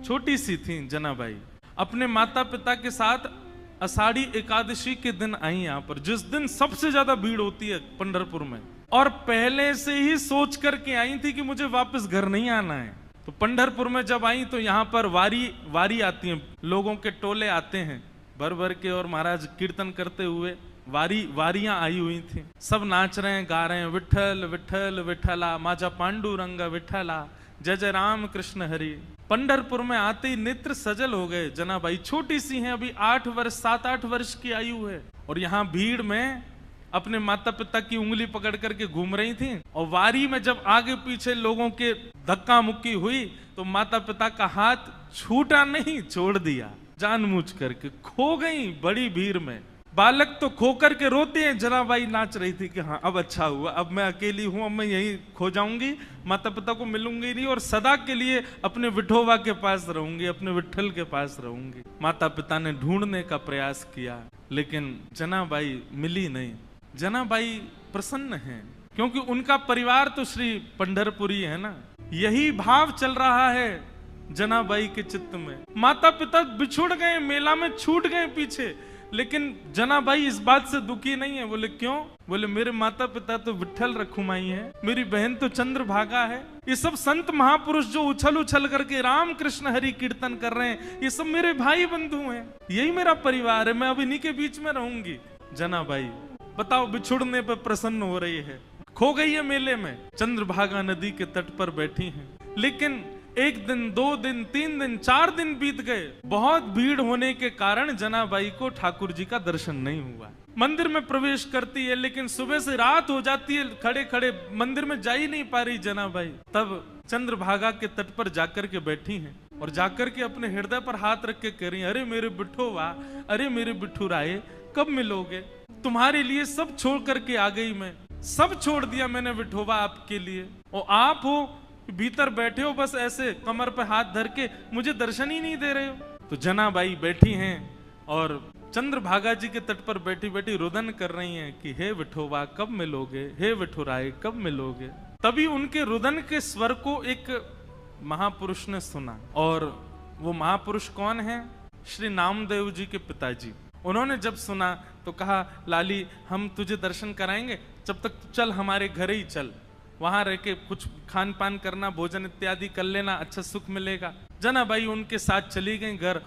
छोटी सी थी जनाबाई, अपने माता पिता के साथ आषाढ़ी एकादशी के दिन आई यहाँ पर, जिस दिन सबसे ज्यादा भीड़ होती है पंढरपुर में, और पहले से ही सोच करके आई थी कि मुझे वापस घर नहीं आना है। तो पंढरपुर में जब आई तो यहाँ पर वारी आती है, लोगों के टोले आते हैं भर भर के, और महाराज कीर्तन करते हुए वारियां आई हुई थी, सब नाच रहे हैं, गा रहे हैं, विठल विठल विठला माजा पांडुरंग विठला, जय जय राम कृष्ण हरि। पंढरपुर में आते ही नेत्र सजल हो गए। जनाबाई छोटी सी हैं, अभी 7-8 वर्ष की आयु है, और यहाँ भीड़ में अपने माता पिता की उंगली पकड़ करके घूम रही थी। और वारी में जब आगे पीछे लोगों के धक्का मुक्की हुई तो माता पिता का हाथ छूटा नहीं, छोड़ दिया जानबूझ करके, खो गई बड़ी भीड़ में। बालक तो खो करके रोते हैं, जनाबाई नाच रही थी कि हाँ अब अच्छा हुआ, अब मैं अकेली हूं, अब मैं यहीं खो जाऊंगी, माता पिता को मिलूंगी नहीं, और सदा के लिए अपने विठोबा के पास रहूंगी, अपने विठल के पास रहूंगी। माता पिता ने ढूंढने का प्रयास किया, लेकिन जनाबाई मिली नहीं। जनाबाई प्रसन्न हैं, क्योंकि उनका परिवार तो श्री पंढरपुरी है ना। यही भाव चल रहा है जनाबाई के चित्त में। माता पिता बिछुड़ गए, मेला में छूट गए पीछे, लेकिन जनाबाई इस बात से दुखी नहीं है। बोले क्यों? बोले मेरे माता पिता तो विठल रखुमाई है, मेरी बहन तो चंद्रभागा है, ये सब संत महापुरुष जो उछल उछल करके राम कृष्ण हरि कीर्तन कर रहे हैं, ये सब मेरे भाई बंधु हैं, यही मेरा परिवार है, मैं अब इन्हीं के बीच में रहूंगी। जनाबाई बताओ, बिछुड़ने पर प्रसन्न हो रही है, खो गई है मेले में, चंद्रभागा नदी के तट पर बैठी है। लेकिन 1 दिन 2 दिन 3 दिन 4 दिन बीत गए, बहुत भीड़ होने के कारण जनाबाई को ठाकुर जी का दर्शन नहीं हुआ। मंदिर में प्रवेश करती है, लेकिन सुबह से रात हो जाती है, खड़े खड़े मंदिर में जा ही नहीं पा रही जनाबाई। तब चंद्रभागा के तट पर जाकर के बैठी हैं, और जाकर के अपने हृदय पर हाथ रख के कह रही, अरे मेरे बिठोवा, अरे मेरे बिठू राय, कब मिलोगे? तुम्हारे लिए सब छोड़ करके आ गई मैं, सब छोड़ दिया मैंने विठोबा आपके लिए, और आप हो भीतर बैठे हो बस ऐसे कमर पे हाथ धर के, मुझे दर्शन ही नहीं दे रहे हो। तो जनाबाई बैठी हैं और चंद्रभागा जी के तट पर बैठी बैठी रुदन कर रही हैं कि हे विठोबा कब मिलोगे, हे विठुराय कब मिलोगे। तभी उनके रुदन के स्वर को एक महापुरुष ने सुना, और वो महापुरुष कौन है? श्री नामदेव जी के पिताजी। उन्होंने जब सुना तो कहा, लाली हम तुझे दर्शन कराएंगे, जब तक चल हमारे घर ही चल, वहां रह के कुछ खान पान करना, भोजन इत्यादि कर लेना, अच्छा सुख मिलेगा। जनाबाई उनके साथ चली गई घर।